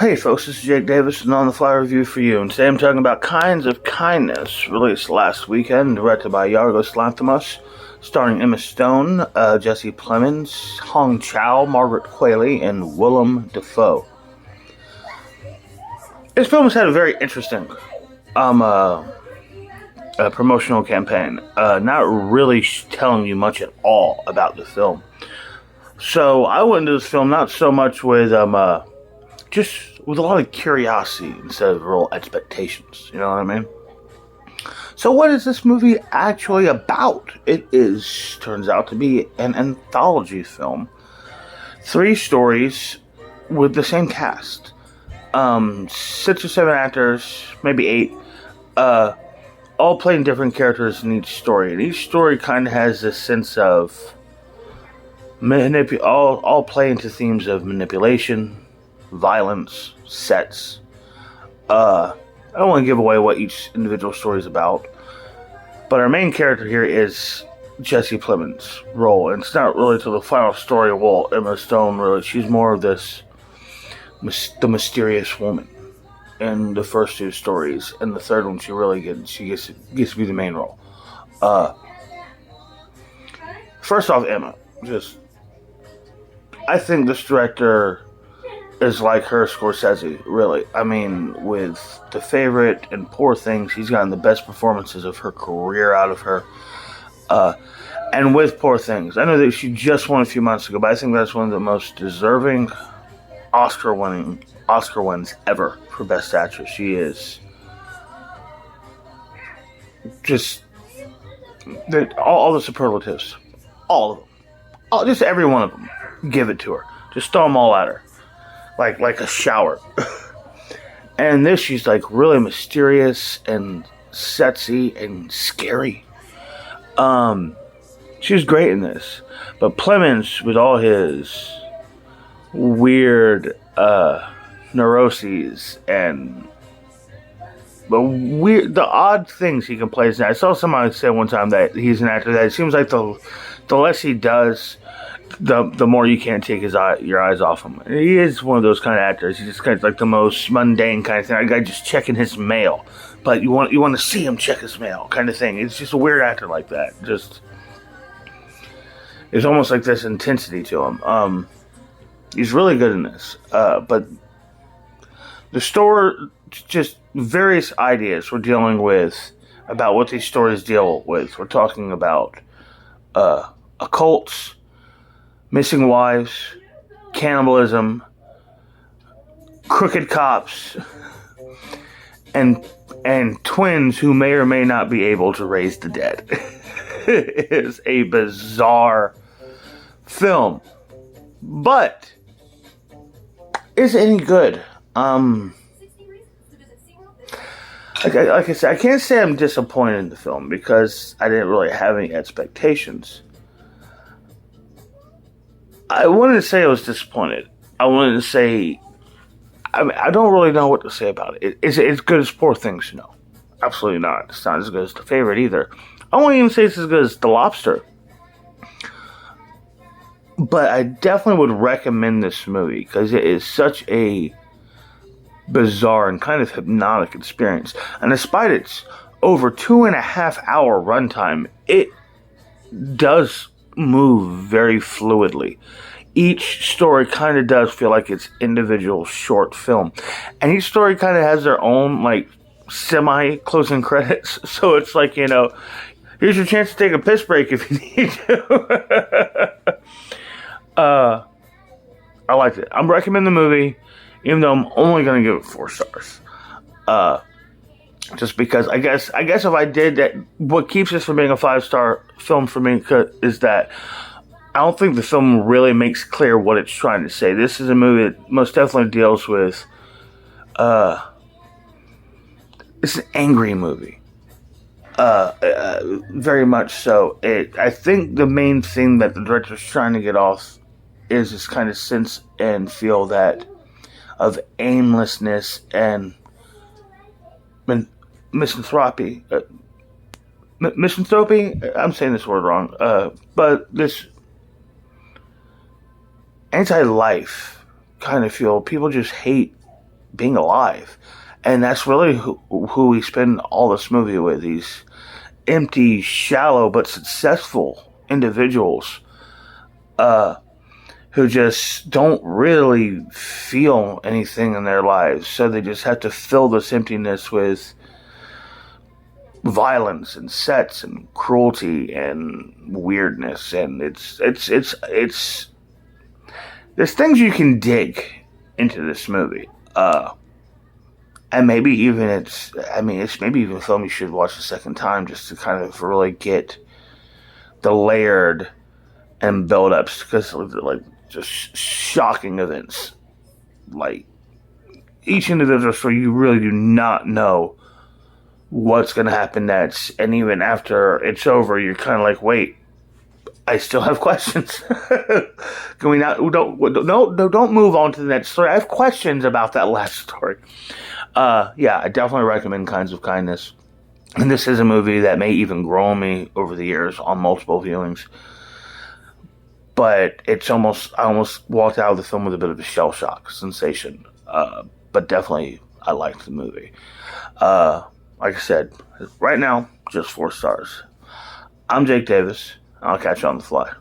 Hey folks, this is Jake Davis and on the fly review for you. And today I'm talking about Kinds of Kindness, released last weekend, directed by Yorgos Lanthimos, starring Emma Stone, Jesse Plemons, Hong Chow, Margaret Qualley, and Willem Dafoe. This film has had a very interesting promotional campaign, not really telling you much at all about the film. So I went into this film not so much with just with a lot of curiosity instead of real expectations. You know what I mean? So what is this movie actually about? It turns out to be an anthology film. 3 stories with the same cast. 6 or 7 actors, maybe 8, all playing different characters in each story. And each story kind of has this sense of all play into themes of manipulation, violence, sets. I don't want to give away what each individual story is about, but our main character here is Jesse Plemons' role, and it's not really till the final story. Well, Emma Stone, really, she's more of the mysterious woman in the first 2 stories, and the third one she gets to be the main role. First off, Emma, I think this director is like her Scorsese, really. I mean, with The Favorite and Poor Things, he's gotten the best performances of her career out of her. And with Poor Things, I know that she just won a few months ago, but I think that's one of the most deserving Oscar wins ever for Best Actress. She is just all the superlatives, all of them, just every one of them. Give it to her. Just throw them all at her. Like a shower. And this, she's like really mysterious and sexy and scary. She was great in this. But Plemons, with all his weird neuroses and the odd things he can play as an actor. I saw somebody say one time that he's an actor that it seems like the less he does, the more you can't take your eyes off him. He is one of those kind of actors. He's just kind of like the most mundane kind of thing. A guy just checking his mail, but you want to see him check his mail, kind of thing. It's just a weird actor like that. There's almost like this intensity to him. He's really good in this. But the story, just various ideas we're dealing with about what these stories deal with. We're talking about occults, missing wives, cannibalism, crooked cops, and twins who may or may not be able to raise the dead. It is a bizarre film, but is it any good? Like I said, I can't say I'm disappointed in the film because I didn't really have any expectations. I wouldn't say I was disappointed. I wouldn't say... I don't really know what to say about it. Is it as good as Poor Things? No. Absolutely not. It's not as good as The Favorite either. I won't even say it's as good as The Lobster. But I definitely would recommend this movie because it is such a bizarre and kind of hypnotic experience. And despite its over 2.5 hour runtime, it does move very fluidly. Each story kind of does feel like its individual short film, and each story kind of has their own like semi closing credits. So it's like, here's your chance to take a piss break if you need to. I liked it. I'm recommending the movie, even though I'm only going to give it 4 stars. Just because I guess if I did that, what keeps this from being a 5-star film for me is that I don't think the film really makes clear what it's trying to say. This is a movie that most definitely deals with, it's an angry movie. Very much so. I think the main thing that the director's trying to get off is this kind of sense and feel that of aimlessness and misanthropy. Misanthropy? I'm saying this word wrong. But this anti-life kind of feel. People just hate being alive. And that's really who we spend all this movie with. These empty, shallow, but successful individuals who just don't really feel anything in their lives. So they just have to fill this emptiness with violence and sets and cruelty and weirdness. And it's there's things you can dig into this movie. And maybe even it's maybe even a film you should watch a second time just to kind of really get the layered and build-ups, because like just shocking events, like each individual story, you really do not know what's going to happen next, and even after it's over, you're kind of like, wait, I still have questions. Can we not? Don't move on to the next story. I have questions about that last story. I definitely recommend Kinds of Kindness. And this is a movie that may even grow on me over the years on multiple viewings. But I almost walked out of the film with a bit of a shell shock sensation. But definitely, I liked the movie. Like I said, right now, just 4 stars. I'm Jake Davis. I'll catch you on the fly.